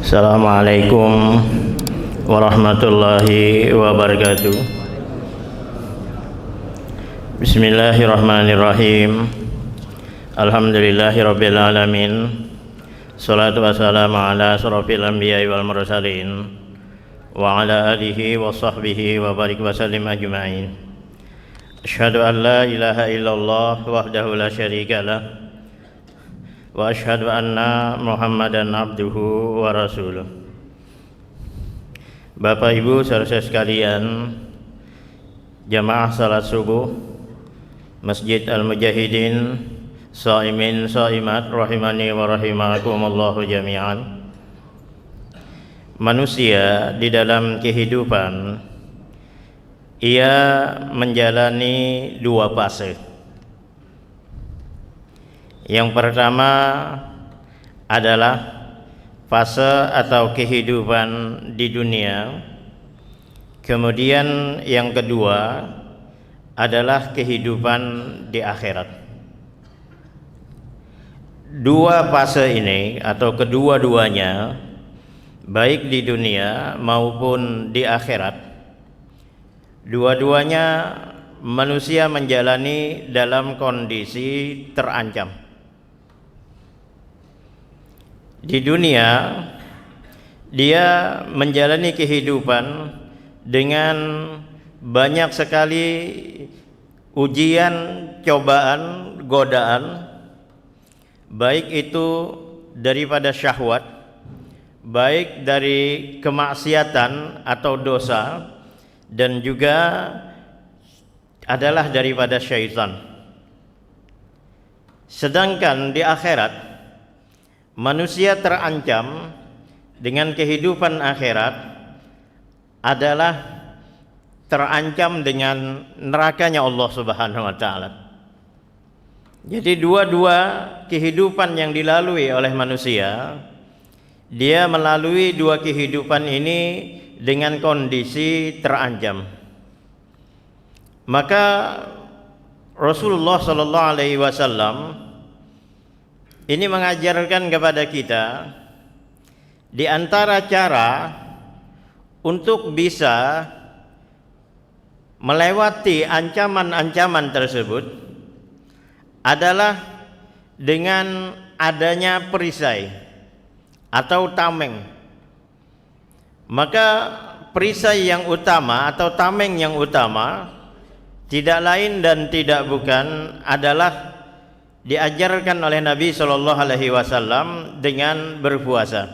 Assalamualaikum warahmatullahi wabarakatuh. Bismillahirrahmanirrahim. Alhamdulillahirabbil alamin. Shalatu wassalamu ala asyrofil anbiya'i wal mursalin wa ala alihi wa sahbihi wa barik wa sallim ajma'in. Asyhadu an la ilaha illallah wahdahu la syarika lah wa asyhadu anna Muhammadan abduhu wa rasuluh. Bapak Ibu saudara sekalian, jamaah salat subuh Masjid Al-Mujahidin, shaimin shaimat rahimani wa rahimakumullahu jami'an. Manusia di dalam kehidupan ia menjalani dua fase. Yang pertama adalah fase atau kehidupan di dunia. Kemudian yang kedua adalah kehidupan di akhirat. Dua fase ini atau kedua-duanya, baik di dunia maupun di akhirat, dua-duanya manusia menjalani dalam kondisi terancam. Di dunia dia menjalani kehidupan dengan banyak sekali ujian, cobaan, godaan, baik itu daripada syahwat, baik dari kemaksiatan atau dosa, dan juga adalah daripada syaitan. Sedangkan di akhirat manusia terancam dengan kehidupan akhirat adalah terancam dengan nerakanya Allah Subhanahu wa taala. Jadi dua-dua kehidupan yang dilalui oleh manusia, dia melalui dua kehidupan ini dengan kondisi terancam. Maka Rasulullah sallallahu alaihi wasallam ini mengajarkan kepada kita di antara cara untuk bisa melewati ancaman-ancaman tersebut adalah dengan adanya perisai atau tameng. Maka perisai yang utama atau tameng yang utama tidak lain dan tidak bukan adalah diajarkan oleh Nabi Shallallahu Alaihi Wasallam dengan berpuasa.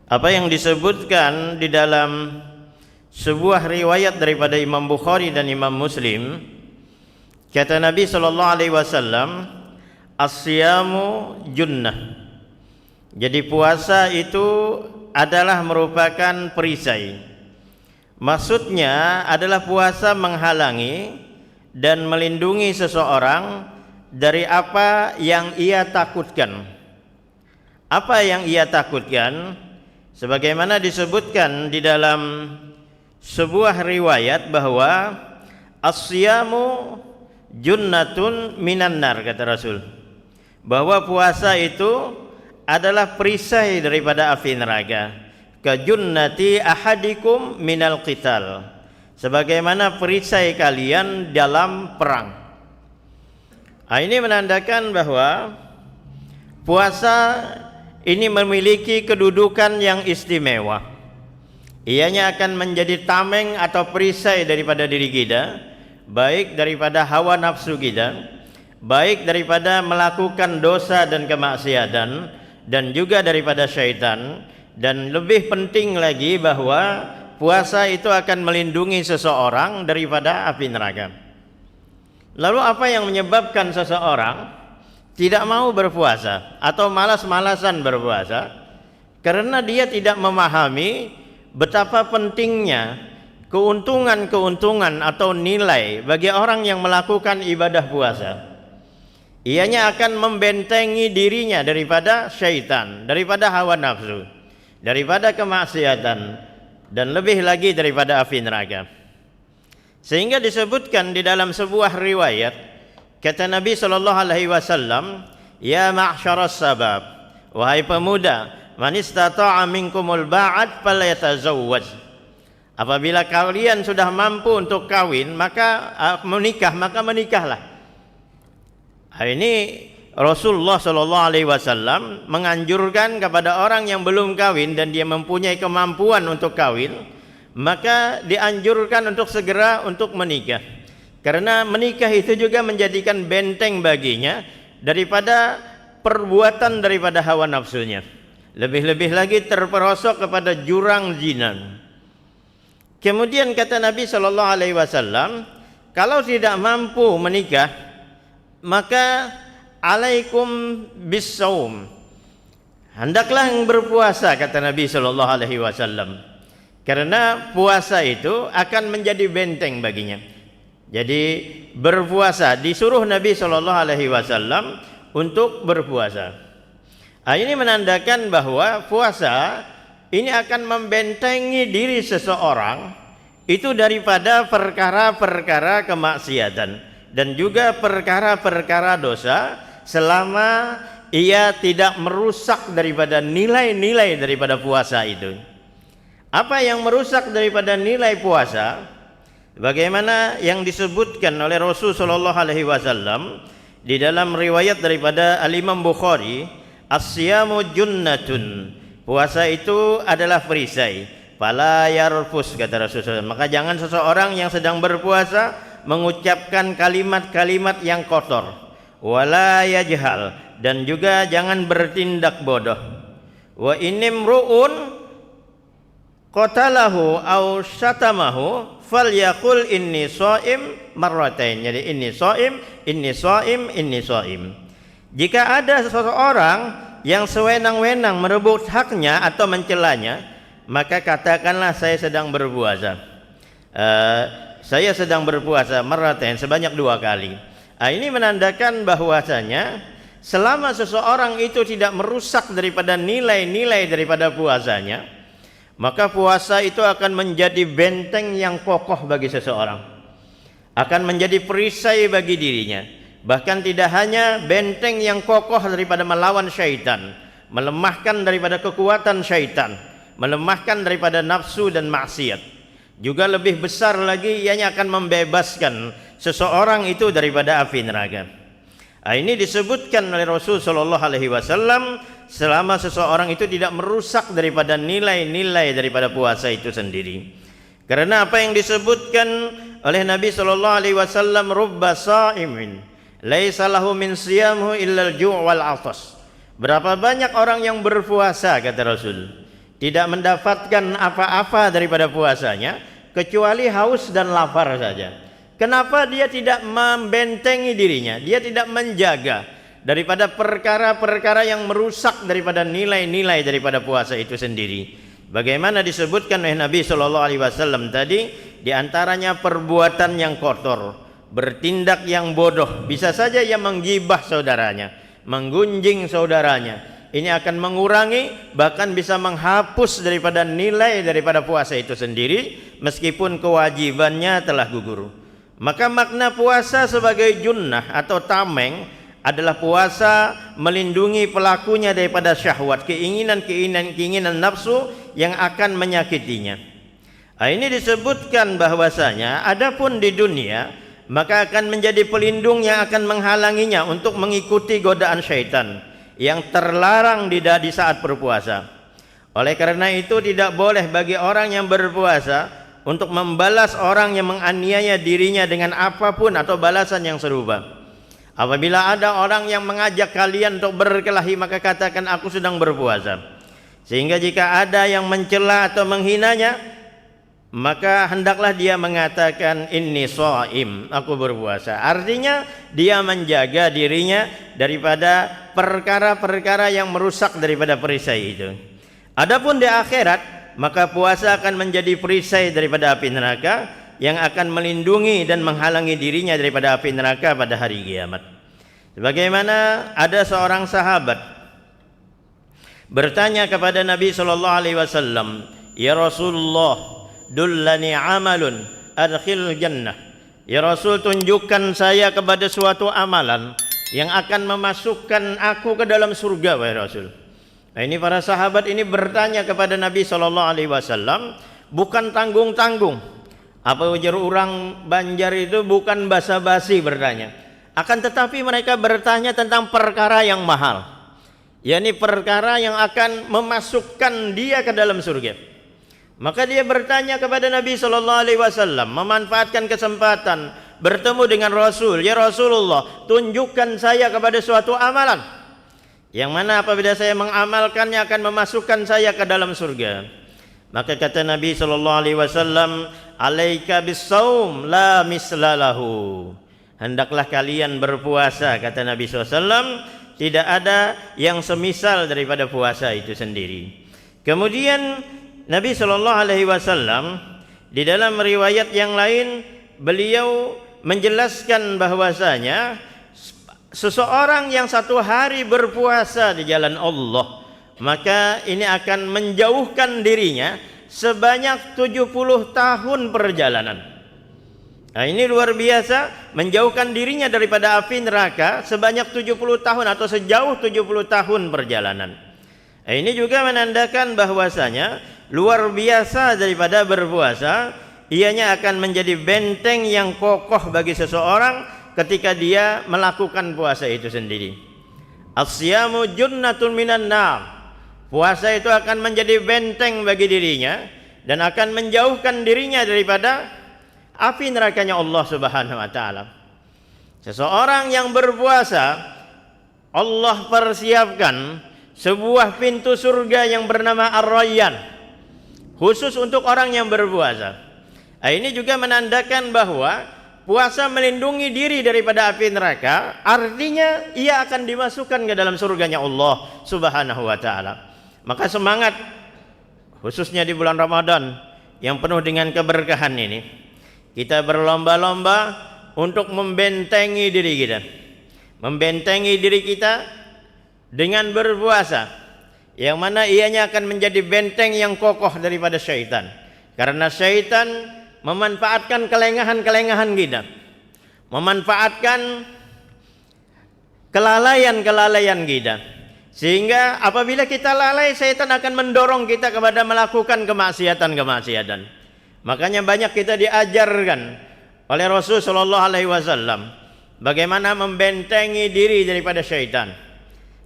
Apa yang disebutkan di dalam sebuah riwayat daripada Imam Bukhari dan Imam Muslim, kata Nabi Shallallahu Alaihi Wasallam, as-siyamu junnah. Jadi puasa itu adalah merupakan perisai. Maksudnya adalah puasa menghalangi dan melindungi seseorang dari apa yang ia takutkan. Apa yang ia takutkan? Sebagaimana disebutkan di dalam sebuah riwayat bahwa as-siyamu junnatun minan nar, kata Rasul, bahwa puasa itu adalah perisai daripada api neraka. Ka junnati ahadikum minal qital, sebagaimana perisai kalian dalam perang. Ini menandakan bahwa puasa ini memiliki kedudukan yang istimewa. Ianya akan menjadi tameng atau perisai daripada diri kita, baik daripada hawa nafsu kita, baik daripada melakukan dosa dan kemaksiatan, dan juga daripada syaitan. Dan lebih penting lagi bahwa puasa itu akan melindungi seseorang daripada api neraka. Lalu apa yang menyebabkan seseorang tidak mau berpuasa atau malas-malasan berpuasa? Karena dia tidak memahami betapa pentingnya keuntungan-keuntungan atau nilai bagi orang yang melakukan ibadah puasa. Ianya akan membentengi dirinya daripada syaitan, daripada hawa nafsu, daripada kemaksiatan, dan lebih lagi daripada api neraka. Sehingga disebutkan di dalam sebuah riwayat, kata Nabi sallallahu alaihi wasallam, "Ya ma'syaras sabab, wahai pemuda, man istata'a minkumul ba'at falyatazawwaj. Apabila kalian sudah mampu untuk kawin, maka menikahlah. Ini Rasulullah Shallallahu Alaihi Wasallam menganjurkan kepada orang yang belum kawin dan dia mempunyai kemampuan untuk kawin, maka dianjurkan untuk segera untuk menikah, karena menikah itu juga menjadikan benteng baginya daripada perbuatan daripada hawa nafsunya, lebih-lebih lagi terperosok kepada jurang zina. Kemudian kata Nabi Shallallahu Alaihi Wasallam, kalau tidak mampu menikah, maka alaikum bisawm, hendaklah yang berpuasa, kata Nabi Shallallahu Alaihi Wasallam, karena puasa itu akan menjadi benteng baginya. Jadi berpuasa, disuruh Nabi Shallallahu Alaihi Wasallam untuk berpuasa. Ini menandakan bahwa puasa ini akan membentengi diri seseorang itu daripada perkara-perkara kemaksiatan dan juga perkara-perkara dosa, selama ia tidak merusak daripada nilai-nilai daripada puasa itu. Apa yang merusak daripada nilai puasa? Bagaimana yang disebutkan oleh Rasulullah Shallallahu Alaihi Wasallam di dalam riwayat daripada Al-Imam Bukhari, as-siyamu junnatun, puasa itu adalah perisai, fala yarfus, kata Rasulullah. Maka jangan seseorang yang sedang berpuasa mengucapkan kalimat-kalimat yang kotor, wala yajhal, dan juga jangan bertindak bodoh. Wa inimru'un qatalahu aw syatamahu falyaqul inni shaim marratain. Jadi inni shaim. Jika ada seseorang yang sewenang-wenang merebut haknya atau mencelanya, maka katakanlah saya sedang berpuasa. Saya sedang berpuasa marratain, sebanyak 2 kali. Ini menandakan bahwasanya selama seseorang itu tidak merusak daripada nilai-nilai daripada puasanya, maka puasa itu akan menjadi benteng yang kokoh bagi seseorang, akan menjadi perisai bagi dirinya. Bahkan tidak hanya benteng yang kokoh daripada melawan syaitan, melemahkan daripada kekuatan syaitan, melemahkan daripada nafsu dan maksiat, juga lebih besar lagi ianya akan membebaskan seseorang itu daripada api neraka. Ini disebutkan oleh Rasul Shallallahu Alaihi Wasallam, selama seseorang itu tidak merusak daripada nilai-nilai daripada puasa itu sendiri. Karena apa yang disebutkan oleh Nabi Shallallahu Alaihi Wasallam, rubba sa'imin laisa lahu min siyamhu illa al-ju' wal 'athas. Berapa banyak orang yang berpuasa, kata Rasul, tidak mendapatkan apa-apa daripada puasanya kecuali haus dan lapar saja. Kenapa dia tidak membentengi dirinya? Dia tidak menjaga daripada perkara-perkara yang merusak daripada nilai-nilai daripada puasa itu sendiri. Bagaimana disebutkan oleh Nabi Shallallahu Alaihi Wasallam tadi, diantaranya perbuatan yang kotor, bertindak yang bodoh. Bisa saja ia menggibah saudaranya, menggunjing saudaranya. Ini akan mengurangi, bahkan bisa menghapus daripada nilai daripada puasa itu sendiri, meskipun kewajibannya telah gugur. Maka makna puasa sebagai junnah atau tameng adalah puasa melindungi pelakunya daripada syahwat, keinginan nafsu yang akan menyakitinya. Ini disebutkan bahwasanya adapun di dunia, maka akan menjadi pelindung yang akan menghalanginya untuk mengikuti godaan syaitan yang terlarang di saat berpuasa. Oleh karena itu tidak boleh bagi orang yang berpuasa untuk membalas orang yang menganiaya dirinya dengan apapun atau balasan yang serupa. Apabila ada orang yang mengajak kalian untuk berkelahi, maka katakan aku sedang berpuasa. Sehingga jika ada yang mencela atau menghinanya, maka hendaklah dia mengatakan inni shaim, aku berpuasa. Artinya dia menjaga dirinya daripada perkara-perkara yang merusak daripada perisai itu. Adapun di akhirat, maka puasa akan menjadi perisai daripada api neraka yang akan melindungi dan menghalangi dirinya daripada api neraka pada hari kiamat. Sebagaimana ada seorang sahabat bertanya kepada Nabi sallallahu alaihi wasallam, "Ya Rasulullah, dullani amalun adkhil jannah." Ya Rasul, tunjukkan saya kepada suatu amalan yang akan memasukkan aku ke dalam surga, wahai Rasul. Nah, ini para sahabat ini bertanya kepada Nabi SAW, bukan tanggung-tanggung. Apa ujar orang Banjar itu bukan basa-basi bertanya. Akan tetapi mereka bertanya tentang perkara yang mahal, yakni perkara yang akan memasukkan dia ke dalam surga. Maka dia bertanya kepada Nabi SAW, memanfaatkan kesempatan bertemu dengan Rasul. Ya Rasulullah, tunjukkan saya kepada suatu amalan yang mana apabila saya mengamalkannya akan memasukkan saya ke dalam surga. Maka kata Nabi SAW, alaika bis-saum la mislalahu. Hendaklah kalian berpuasa, kata Nabi SAW. Tidak ada yang semisal daripada puasa itu sendiri. Kemudian Nabi SAW di dalam riwayat yang lain beliau menjelaskan bahwasanya seseorang yang satu hari berpuasa di jalan Allah, maka ini akan menjauhkan dirinya sebanyak 70 tahun perjalanan. Nah, ini luar biasa, menjauhkan dirinya daripada api neraka sebanyak 70 tahun atau sejauh 70 tahun perjalanan. Nah, ini juga menandakan bahwasanya luar biasa daripada berpuasa, ianya akan menjadi benteng yang kokoh bagi seseorang ketika dia melakukan puasa itu sendiri. As-siyamu junnatun minan nar. Puasa itu akan menjadi benteng bagi dirinya dan akan menjauhkan dirinya daripada api nerakanya Allah Subhanahu wa taala. Seseorang yang berpuasa, Allah persiapkan sebuah pintu surga yang bernama Ar-Rayyan, khusus untuk orang yang berpuasa. Nah, ini juga menandakan bahwa puasa melindungi diri daripada api neraka, artinya ia akan dimasukkan ke dalam surganya Allah Subhanahu wa taala. Maka semangat khususnya di bulan Ramadan yang penuh dengan keberkahan ini, kita berlomba-lomba untuk membentengi diri kita. Membentengi diri kita dengan berpuasa, yang mana ianya akan menjadi benteng yang kokoh daripada syaitan. Karena syaitan memanfaatkan kelengahan-kelengahan kita, memanfaatkan kelalaian-kelalaian kita, sehingga apabila kita lalai, syaitan akan mendorong kita kepada melakukan kemaksiatan-kemaksiatan. Makanya banyak kita diajarkan oleh Rasul sallallahu alaihi wasallam bagaimana membentengi diri daripada syaitan.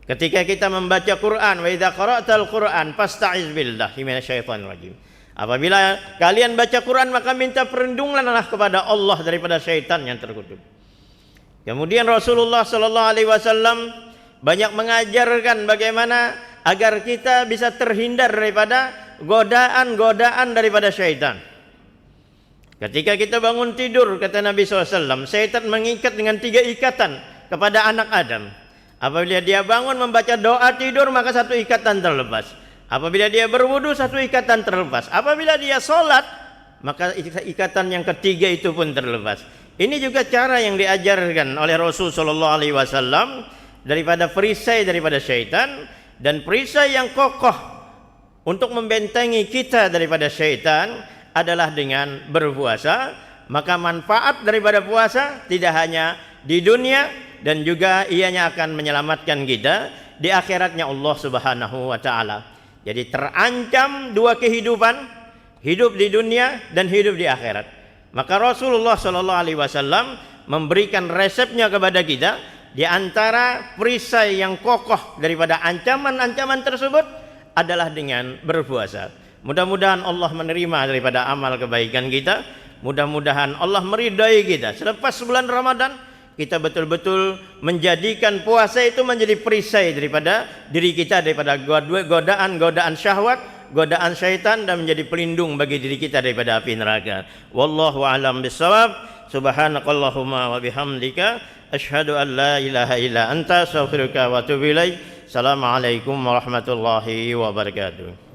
Ketika kita membaca Quran, wa idza qara'tal Quran fasta'iz billahi minasyaitonir rajim. Apabila kalian baca Quran, maka minta perlindunganlah kepada Allah daripada syaitan yang terkutuk. Kemudian Rasulullah sallallahu alaihi wasallam banyak mengajarkan bagaimana agar kita bisa terhindar daripada godaan-godaan daripada syaitan. Ketika kita bangun tidur, kata Nabi SAW, syaitan mengikat dengan 3 ikatan kepada anak Adam. Apabila dia bangun membaca doa tidur, maka 1 ikatan terlepas. Apabila dia berwudu, 1 ikatan terlepas. Apabila dia sholat, maka ikatan yang ketiga itu pun terlepas. Ini juga cara yang diajarkan oleh Rasul sallallahu alaihi wasallam daripada perisai daripada syaitan, dan perisai yang kokoh untuk membentengi kita daripada syaitan adalah dengan berpuasa. Maka manfaat daripada puasa tidak hanya di dunia, dan juga ianya akan menyelamatkan kita di akhiratnya Allah Subhanahu wa taala. Jadi terancam 2 kehidupan, hidup di dunia dan hidup di akhirat. Maka Rasulullah sallallahu alaihi wasallam memberikan resepnya kepada kita. Di antara perisai yang kokoh daripada ancaman-ancaman tersebut adalah dengan berpuasa. Mudah-mudahan Allah menerima daripada amal kebaikan kita. Mudah-mudahan Allah meridai kita. Selepas bulan Ramadan, kita betul-betul menjadikan puasa itu menjadi perisai daripada diri kita, daripada godaan-godaan syahwat, godaan syaitan, dan menjadi pelindung bagi diri kita daripada api neraka. Wallahu a'lam bissawab. Subhanakallahumma wa bihamdika asyhadu an la ilaha illa anta astaghfiruka wa atubu ilaik. Assalamualaikum warahmatullahi wabarakatuh.